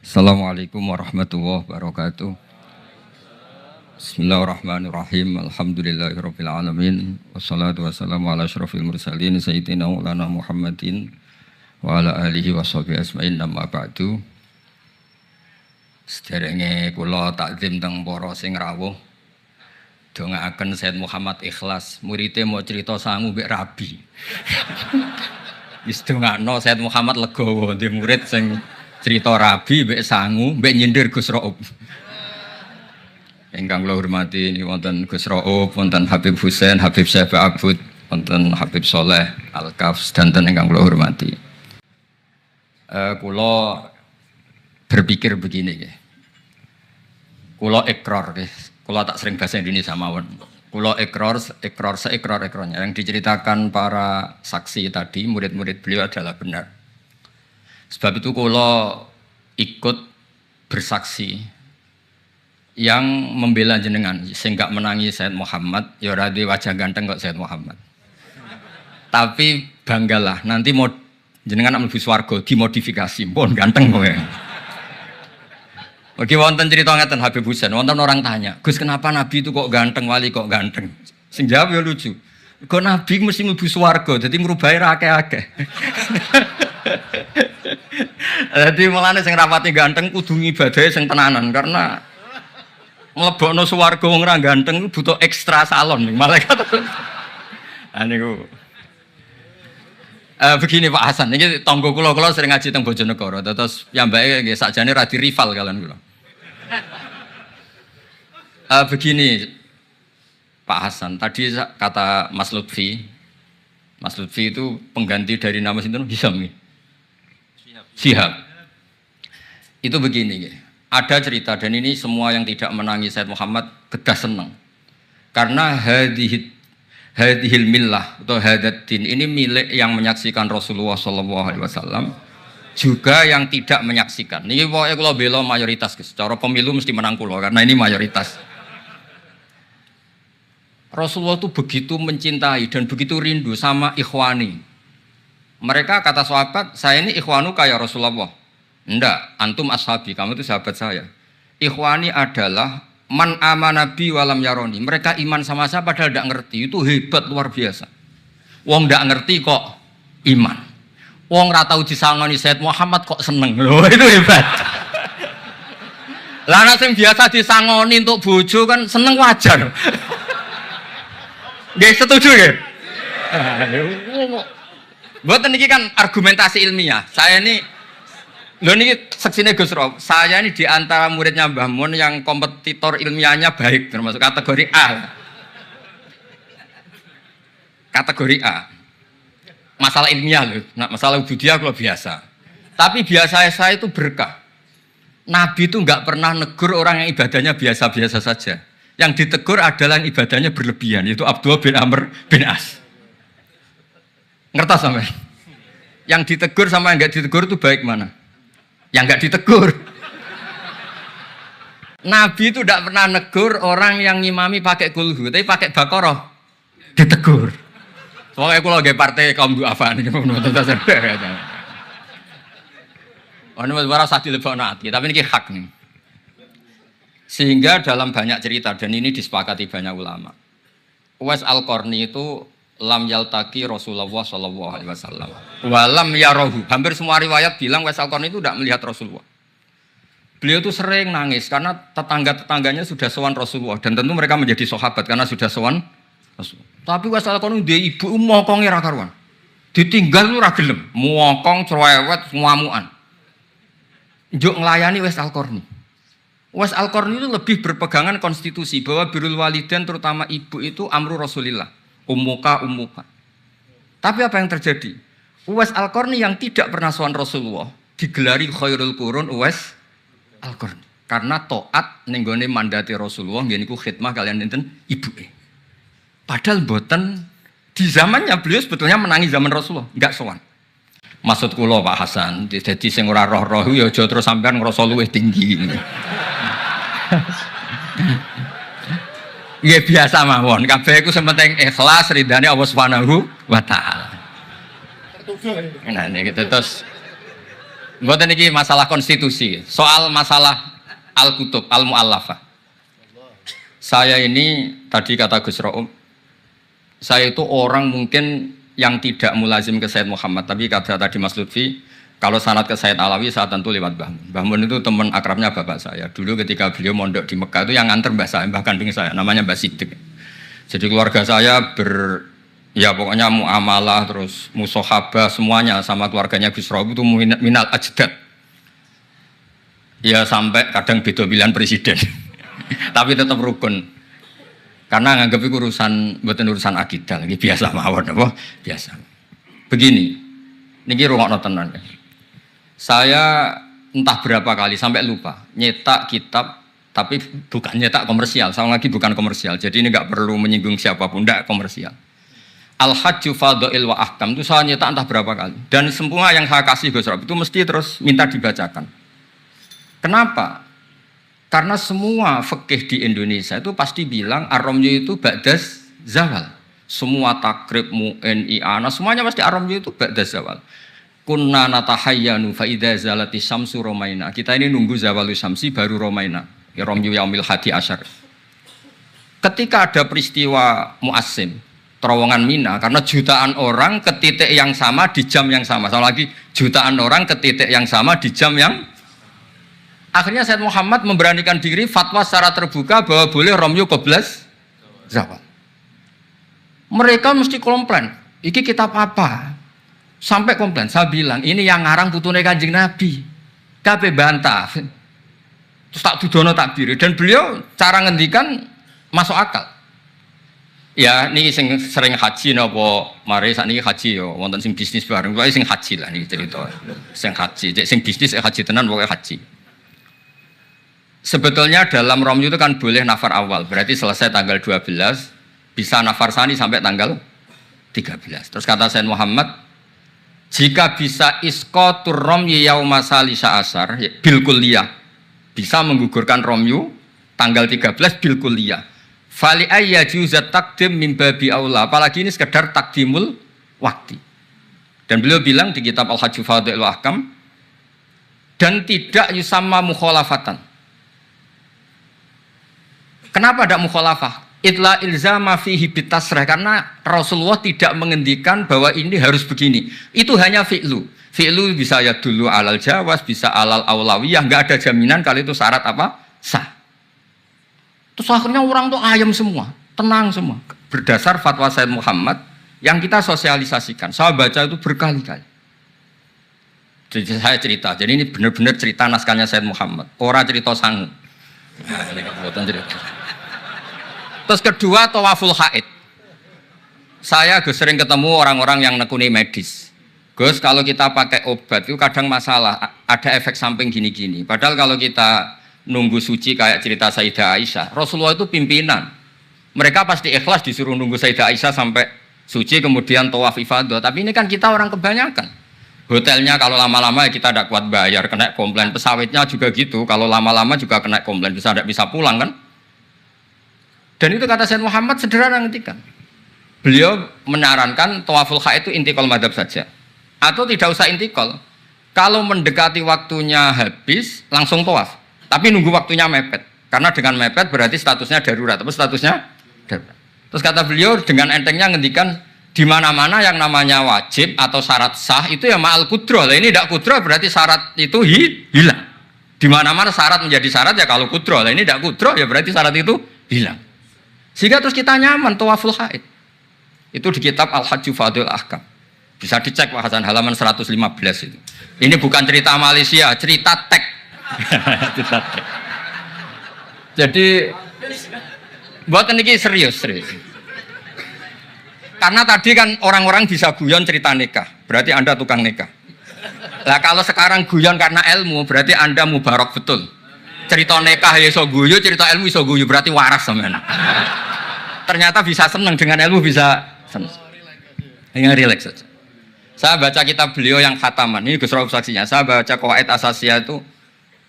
Assalamualaikum warahmatullahi wabarakatuh. Bismillahirrahmanirrahim. Alhamdulillahirabbil alamin. Wassalatu wassalamu ala asyrofil mursalin sayyidina Maulana Muhammadin wa ala alihi washabihi ajmain. Amma ba'du. Sederenge kula takzim teng para sing rawuh. Dongaaken Sayyid Muhammad Ikhlas, muridé mau cerita sangu mbek rabi. Wis dongakno Sayyid Muhammad legowo di murid sing cerita rabi mbek sangu mbek nyindir Gus Raub. Ingkang kula hormati niki wonten Gus Raub, wonten Habib Husain, Habib Syekh Abud, wonten Habib Soleh Al-Kafs dan ingkang kula hormati. Kula berpikir begini nggih. Kula ikrar nggih. Kula tak sering bahasa Indonesia mawon. Kula seekrar-ekrarnya yang diceritakan para saksi tadi, murid-murid beliau adalah benar. Sebab itu kula ikut bersaksi yang membela jenengan sing gak menangi Sayyid Muhammad, ya ora duwe wajah ganteng kok Sayyid Muhammad. Tapi banggalah nanti mau jenengan mlebu swarga dimodifikasi, pun ganteng kowe. Oke, wonten cerita ngeten Habib Husain, wonten orang tanya, "Gus, kenapa Nabi itu kok ganteng, wali kok ganteng?" Sing jawab ya lucu. Kok Nabi mesti mlebu swarga, dadi ngrubahi ra akeh-akeh. Jadi mulane sing rapati ganteng kudu ngibadahe sing tenanan karena mlebokno swarga wong ora ganteng butuh ekstra salon nih malaikat. Niku. Begini Pak Hasan, ini tangga kula sering ngaji teng Bojonegoro, terus piyambake nggih sakjane ra di rival kalian kula. Begini Pak Hasan, tadi kata Mas Lutfi itu pengganti dari nama sinten Hisam nih. Sihab. Itu begini, ada cerita dan ini semua yang tidak menangi Sayyid Muhammad kedah senang. Karena hadhil millah atau hadatin ini milik yang menyaksikan Rasulullah SAW, juga yang tidak menyaksikan. Ini pokoknya kalau bela mayoritas, secara pemilu mesti menang kula karena ini mayoritas. Rasulullah itu begitu mencintai dan begitu rindu sama ikhwani. Mereka kata sahabat, saya ini ikhwanu kayak Rasulullah. Enggak, antum ashabi, kamu itu sahabat saya. Ikhwani adalah man amanabi walam yaroni. Mereka iman sama saya padahal tidak ngerti. Itu hebat luar biasa. Wong tidak ngerti kok iman. Wong ora tau disangoni Sayyid Muhammad kok seneng. Loh, itu hebat. Lah nek sing biasa disangoni untuk bojo kan seneng wajar. Nggih setuju nggih? Mboten niki kan argumentasi ilmiah. Saya ini lho niki seksine Gus Rob. Saya ini di antara muridnya Mbah Mun yang kompetitor ilmiahnya baik, termasuk kategori A. Kategori A. Masalah ilmiah loh. Nah, masalah ubudiyah kalau biasa. Tapi biasa saya itu berkah. Nabi itu enggak pernah negur orang yang ibadahnya biasa-biasa saja. Yang ditegur adalah yang ibadahnya berlebihan, yaitu Abdullah bin Amr bin As. Ngertos sampai? Yang ditegur sama yang enggak ditegur itu baik mana? Yang enggak ditegur. Nabi itu tidak pernah negur orang yang ngimami pakai kulhu, tapi pakai Baqarah ditegur. Soalnya aku lagi partai kaum duafa nih, oh ini baru satu lebih nanti, tapi ini hak nih. Sehingga dalam banyak cerita dan ini disepakati banyak ulama. Uwais Al-Qarni itu lam yaltaqi Rasulullah sallallahu alaihi wasallam. Walam yarahu. Hampir semua riwayat bilang Uwais Al-Qarni itu tidak melihat Rasulullah. Beliau itu sering nangis karena tetangga-tetangganya sudah sowan Rasulullah dan tentu mereka menjadi sahabat karena sudah sowan Rasulullah. Tapi Uwais Al-Qarni dia ibu mokonge ra karuan. Ditinggal lu ra gelem, mokong cerewet ngamukan. Njuk nglayani Uwais Al-Qarni. Uwais Al-Qarni itu lebih berpegangan konstitusi bahwa birrul walidain terutama ibu itu amru Rasulillah. Ummuka. Tapi apa yang terjadi? Uwais Al-Qarni yang tidak pernah sowan Rasulullah digelari khairul qurun Uwais Al-Qarni karena taat ning gone mandate Rasulullah nggih niku khidmah kalian enten ibuke. Padahal mboten di zamannya beliau sebetulnya menangi zaman Rasulullah, enggak sowan. Maksud kula Pak Hasan, dadi sing ora roh-roh ya aja terus sampean ngrasa luwih tinggi. Ya biasa mawon, kabeh iku sementing ikhlas ridane Allah Subhanahu wa taala. Nah niki terus Mboten iki masalah konstitusi, soal masalah al-kutub, al-mu'allafah. Saya ini tadi kata Gus Raum, saya itu orang mungkin yang tidak mulazim ke Sayyid Muhammad, tapi kata tadi Mas Lutfi, kalau sanad ke Sayyid Alawi saya tentu lewat Mbah Mun. Mbah Mun itu teman akrabnya bapak saya. Dulu ketika beliau mondok di Mekah itu yang nganter mbah saya, mbah kandung saya, namanya Mbah Siddiq. Jadi keluarga saya ya pokoknya muamalah terus musohabah semuanya sama keluarganya Gus Raum itu minal ajdad. Ya sampai kadang beda pilihan presiden. Tapi tetap rukun. Karena nganggep itu urusan akidah lagi biasa mawon apa? Biasa. Begini. Niki rungokno tenan. Saya entah berapa kali sampai lupa nyetak kitab tapi bukan nyetak komersial. Sama lagi bukan komersial. Jadi ini enggak perlu menyinggung siapapun, enggak komersial. Al-Hajju Fadha'il wa Ahkam itu saya nyetak entah berapa kali. Dan semua yang saya kasih Gus Rob itu mesti terus minta dibacakan. Kenapa? Karena semua fikih di Indonesia itu pasti bilang ar-ramyu itu ba'das zawal. Semua takrib, mu'in, i'ana, semuanya pasti ar-ramyu itu ba'das zawal. Kunna natahayyanu fa idza zalati syamsu romaina. Kita ini nunggu zawalu syamsi baru romaina. Ya ramyu yaumil hadi asyar. Ketika ada peristiwa mu'assim terowongan Mina, karena jutaan orang ke titik yang sama di jam yang sama. Sama lagi jutaan orang ke titik yang sama di jam yang akhirnya Sayyid Muhammad memberanikan diri fatwa secara terbuka bahwa boleh ramyu qoblas zawal. Mereka mesti komplain, iki kitab apa? Sampai komplain, saya bilang ini yang ngarang putune Kanjeng Nabi. Kabeh bantah. Terus tak dudono takbir dan beliau cara ngendikan masuk akal. Ya, ini sering haji napa mari sakniki haji yo wonten sing bisnis bareng. Pokoke sing haji lah niki cerita. Sing haji, cek sing bisnis haji tenan pokoke haji. Sebetulnya dalam ramyu itu kan boleh nafar awal, berarti selesai tanggal 12, bisa nafar sani sampai tanggal 13. Terus kata Sayyid Muhammad, jika bisa isqatur ramyi yauma salisa asar bil kulliyah, bisa menggugurkan ramyu tanggal 13 bil kulliyah. Fali ayya juzat takdim min babi aula, apalagi ini sekedar takdimul waktu. Dan beliau bilang di kitab Al-Hajju Fadha'il wa Ahkam, dan tidak yusamma mukhalafatan. Kenapa ada mukhalafah? Itla ilzama fihi bitasrah, karena Rasulullah tidak mengendikan bahwa ini harus begini. Itu hanya fi'lu. Fi'lu bisa ya dulu alal jawaz, bisa alal aulawiyah, enggak ada jaminan kalau itu syarat apa? Sah. Terus akhirnya orang tuh ayam semua, tenang semua. Berdasar fatwa Sayyid Muhammad yang kita sosialisasikan. Saya baca itu berkali-kali. Jadi saya cerita, jadi ini benar-benar cerita naskahnya Sayyid Muhammad. Orang cerita sangu. Terus kedua, tawaful haid. Saya sering ketemu orang-orang yang nekuni medis. Gus, kalau kita pakai obat itu kadang masalah, ada efek samping gini-gini. Padahal kalau kita nunggu suci kayak cerita Sayyidah Aisyah, Rasulullah itu pimpinan. Mereka pasti ikhlas disuruh nunggu Sayyidah Aisyah sampai suci kemudian tawaf ifadah. Tapi ini kan kita orang kebanyakan. Hotelnya kalau lama-lama ya kita tidak kuat bayar, kena komplain. Pesawatnya juga gitu, kalau lama-lama juga kena komplain, tidak bisa pulang kan. Dan itu kata Sayyid Muhammad sederhana ngendikan. Beliau menyarankan tawaful haid itu intikal madhab saja. Atau tidak usah intikal. Kalau mendekati waktunya habis, langsung tawaf. Tapi nunggu waktunya mepet. Karena dengan mepet berarti statusnya darurat. Tapi statusnya darurat. Terus kata beliau dengan entengnya ngendikan di mana-mana yang namanya wajib atau syarat sah itu ya ma'al kudroh. Lah ini tidak kudroh berarti syarat itu hilang. Di mana-mana syarat menjadi syarat ya kalau kudroh. Lah ini tidak kudroh ya berarti syarat itu hilang. Sehingga terus kita nyaman tawaful haid. Itu di kitab Al-Hajju Fadha'il Ahkam. Bisa dicek Pak Hasan halaman 115 itu. Ini bukan cerita Malaysia, cerita tek. Jadi buat ini serius. Karena tadi kan orang-orang bisa guyon cerita nikah, berarti Anda tukang nikah. Lah kalau sekarang guyon karena ilmu, berarti Anda mubarak betul. Cerita nikah ya iso guyu, cerita ilmu iso guyu, berarti waras sampean. Ternyata bisa senang dengan ilmu, bisa senang. Yang rileks saja. Saya baca kitab beliau yang khataman, ini Gus Rauf saksinya. Saya baca Qawaid Asasiyah itu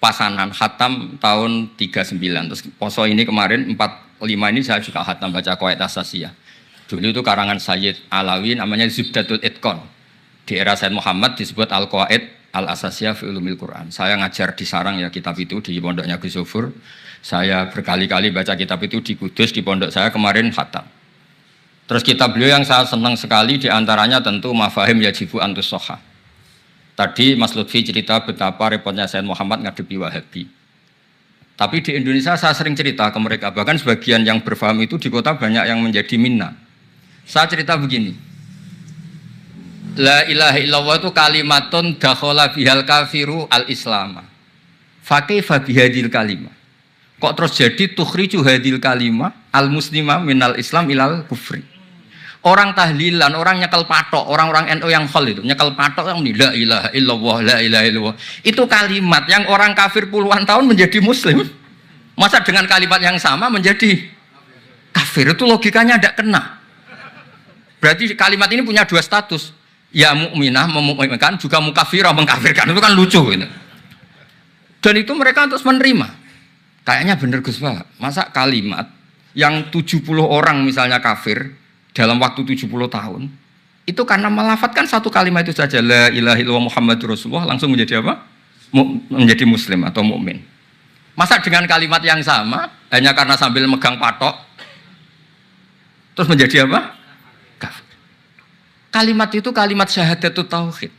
pasanan khatam tahun 39. Terus poso ini kemarin 45 ini saya juga khatam baca Qawaid Asasiyah. Dulu itu karangan Sayyid Alawi namanya Zubdatul Itqan. Di era Sayyid Muhammad disebut Al-Qawaid Al Asasiyah fi Ulumil Quran. Saya ngajar di Sarang ya kitab itu di pondoknya Gus Zufur. Saya berkali-kali baca kitab itu di Kudus di pondok saya kemarin khatam. Terus kitab beliau yang saya senang sekali diantaranya tentu Mafahim Yajibu Antus Soha. Tadi Mas Lutfi cerita betapa repotnya Sayyid Muhammad ngadepi Wahabi. Tapi di Indonesia saya sering cerita ke mereka, bahkan sebagian yang berfaham itu di kota banyak yang menjadi minna. Saya cerita begini, la ilaha illallah itu kalimatun dakhala bihal kafiru al-islama. Fakaifa bihadil kalimah. Kok terus jadi tukhriju hadil kalimah al-muslimah minal islam ilal kufri. Orang tahlilan, orang nyekel patok, orang-orang NU yang khol itu nyekel patok yang la ilaha illallah, la ilaha illallah. Itu kalimat yang orang kafir puluhan tahun menjadi muslim. Masa dengan kalimat yang sama menjadi kafir? Itu logikanya tidak kena. Berarti kalimat ini punya dua status. Ya mukminah memukminkan, juga mukafirah mengkafirkan. Itu kan lucu gitu. Dan itu mereka terus menerima. Kayaknya bener Gus Pak. Masa kalimat yang 70 orang misalnya kafir dalam waktu 70 tahun itu karena melafatkan satu kalimat itu saja la ilaha illallah Muhammadur Rasulullah langsung menjadi apa? Menjadi muslim atau mukmin. Masa dengan kalimat yang sama hanya karena sambil megang patok terus menjadi apa? Kafir. Kalimat itu kalimat syahadatut tauhid.